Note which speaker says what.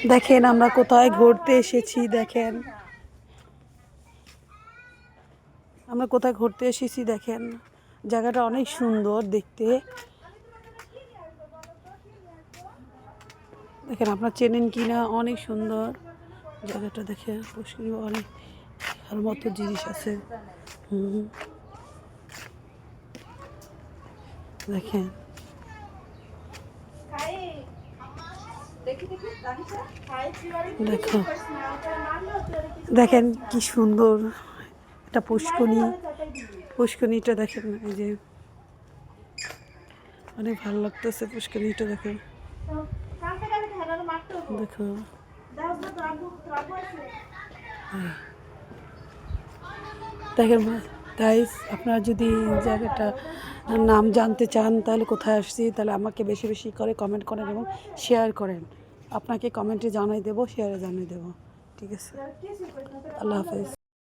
Speaker 1: দেখেন আমরা কোথায় ঘুরতে এসেছি। দেখেন আমরা কোথায় ঘুরতে এসেছি। দেখেন জায়গাটা অনেক সুন্দর দেখতে। দেখেন আপনার চেনেন কি না, অনেক সুন্দর জায়গাটা। দেখে পুষ্করিণী অনেক আর মতো জিনিস আছে। দেখেন দেখো, দেখেন কি সুন্দর এটা পুষ্করিণী। পুষ্করিণীটা দেখেন, এই যে অনেক ভালো লাগতেছে পুষ্করিণীটা। দেখেন দেখো দেখেন গাইস, আপনারা যদি জায়গাটা নাম জানতে চান তাহলে কোথায় আসছি, তাহলে আমাকে বেশি বেশি করে কমেন্ট করেন এবং শেয়ার করেন। আপনাকে কমেন্টে জানাই দেবো, শেয়ারে জানিয়ে দেবো। ঠিক আছে, আল্লাহ হাফেজ।